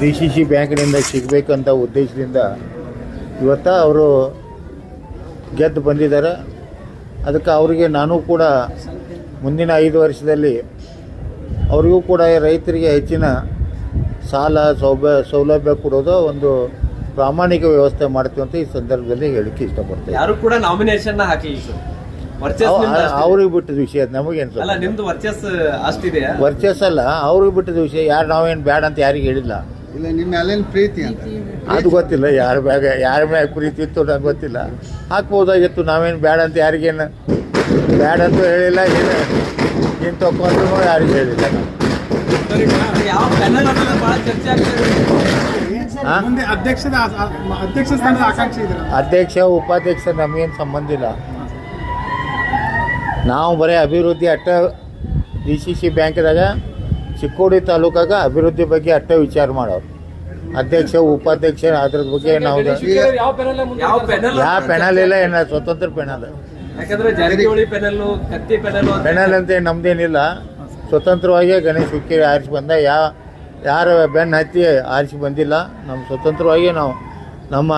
DCC ಬ್ಯಾಂಕಿನಿಂದ ಸಿಗಬೇಕಂತ ಉದ್ದೇಶದಿಂದ ಇವತ್ತು ಅವರು ಗೆದ್ದು ಬಂದಿದ್ದಾರೆ. ಅದಕ್ಕೆ ಅವರಿಗೆ ನಾನು ಕೂಡ ಮುಂದಿನ 5 ವರ್ಷದಲ್ಲಿ ಅವರಿಗೂ ಕೂಡ ರೈತರಿಗೆ ಹೆಚ್ಚಿನ ಸಾಲ ಸೌಲಭ್ಯ ಕೊಡೋದು ಒಂದು ಪ್ರಾಮಾಣಿಕ ವ್ಯವಸ್ಥೆ ಮಾಡ್ತೀವಿ ಅಂತ ಈ ಸಂದರ್ಭದಲ್ಲಿ ಹೇಳಿಕ್ಕೆ ಇಷ್ಟಪಡ್ತೇವೆ. ಯಾರು ಕೂಡ ನಾಮಿನೇಷನ್ ಹಾಕಲಿಲ್ಲ ಸರ್, ಅವ್ರಿಗೆ ಬಿಟ್ಟಿದ ವಿಷಯ ನಮಗೇನು ಅಲ್ಲ, ನಿಮ್ದು ಅಷ್ಟಿದೆ ವರ್ಚಸ್ ಅಲ್ಲ, ಅವ್ರಿಗೆ ಬಿಟ್ಟಿದ ವಿಷಯ. ಯಾರು ನಾವೇನು ಬೇಡ ಅಂತ ಯಾರಿಗೆ ಹೇಳಿಲ್ಲ. ಇಲ್ಲ, ನಿಮ್ಮ ಮೇಲೇನು ಪ್ರೀತಿ ಅಂತ ಅದು ಗೊತ್ತಿಲ್ಲ. ಯಾರ ಮ್ಯಾಗ ಪ್ರೀತಿ ಇತ್ತು ನಂಗೆ ಗೊತ್ತಿಲ್ಲ. ಹಾಕ್ಬೋದಾಗಿತ್ತು. ನಾವೇನು ಬೇಡ ಅಂತ ಯಾರಿಗೇನು ಬೇಡ ಅಂತೂ ಹೇಳಿಲ್ಲ. ಏನು ತಗೊಂಡ್ರು ಯಾರಿಗೂ ಹೇಳಿಲ್ಲ. ಯಾವ ಪ್ಯಾನಲ್ ಬಹಳ ಚರ್ಚೆ ಆಗ್ತದೆ. ಅಧ್ಯಕ್ಷ ಉಪಾಧ್ಯಕ್ಷ ನಮಗೇನು ಸಂಬಂಧ ಇಲ್ಲ. ನಾವು ಬರೀ ಅಭಿವೃದ್ಧಿ DCC ಬ್ಯಾಂಕ್ದಾಗ ಚಿಕ್ಕೋಡಿ ತಾಲೂಕಾಗ ಅಭಿವೃದ್ಧಿ ಬಗ್ಗೆ ವಿಚಾರ ಮಾಡೋರು. ಅಧ್ಯಕ್ಷ ಉಪಾಧ್ಯಕ್ಷ ಅದ್ರ ಬಗ್ಗೆ ನಾವು ಯಾವ ಪೆನಲ್ ಇಲ್ಲ, ಏನ ಸ್ವತಂತ್ರ ಪೆನಲ್. ಯಾಕಂದ್ರೆ ಜಾರಕಿಹೊಳಿ ಪೆನಲ್ ಅಂತ ನಮ್ದೇನಿಲ್ಲ. ಸ್ವತಂತ್ರವಾಗಿ ಗಣೇಶ್ ಹುಕ್ಕೇರಿ ಆರಿಸಿ ಬಂದ. ಯಾರ ಬೆನ್ನು ಹತ್ತಿ ಆರಿಸಿ ಬಂದಿಲ್ಲ. ನಮ್ಮ ಸ್ವತಂತ್ರವಾಗಿ ನಾವು ನಮ್ಮ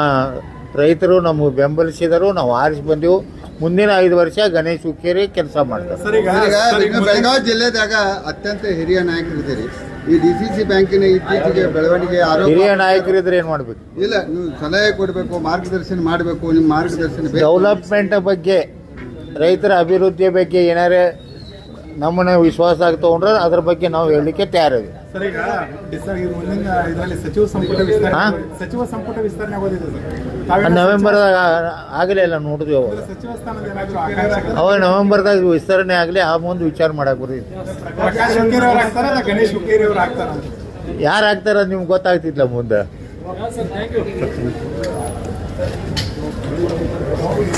ರೈತರು ನಮಗೆ ಬೆಂಬಲಿಸಿದರು, ನಾವು ಆರಿಸಿ ಬಂದೆವು. ಮುಂದಿನ 5 ವರ್ಷ ಗಣೇಶ್ ಹುಕ್ಕೇರಿ ಕೆಲಸ ಮಾಡ್ತಾರೆ. ಈಗ ಬೆಳಗಾವಿ ಜಿಲ್ಲೆದಾಗ ಅತ್ಯಂತ ಹಿರಿಯ ನಾಯಕರಿದ್ದೀರಿ. ಈ DCC ಬ್ಯಾಂಕಿನ ಇತ್ತೀಚೆಗೆ ಬೆಳವಣಿಗೆ ಹಿರಿಯ ನಾಯಕರಿದ್ರೆ ಏನು ಮಾಡಬೇಕು? ಇಲ್ಲ, ನೀವು ಸಲಹೆ ಕೊಡಬೇಕು, ಮಾರ್ಗದರ್ಶನ ಮಾಡಬೇಕು. ನಿಮ್ಮ ಮಾರ್ಗದರ್ಶನ ಡೆವಲಪ್ಮೆಂಟ್ ಬಗ್ಗೆ, ರೈತರ ಅಭಿವೃದ್ಧಿಯ ಬಗ್ಗೆ ಏನಾರೇ ನಮ್ಮನ್ನ ವಿಶ್ವಾಸ ಆಗಿ ತೊಗೊಂಡ್ರೆ ಅದ್ರ ಬಗ್ಗೆ ನಾವು ಹೇಳಲಿಕ್ಕೆ ತಯಾರಿದೆ. ನವೆಂಬರ್ದಾಗ ಆಗಲೇ ಇಲ್ಲ, ನೋಡಿದ್ವಿ. ಅವಾಗ ನವೆಂಬರ್ದಾಗ ವಿಸ್ತರಣೆ ಆಗಲಿ, ಆ ಮುಂದೆ ವಿಚಾರ ಮಾಡಕ್ಕೆ ಬರೀ. ಯಾರು ಆಗ್ತಾರ ನಿಮ್ಗೆ ಗೊತ್ತಾಗ್ತಿಲ್ಲ ಮುಂದೆ.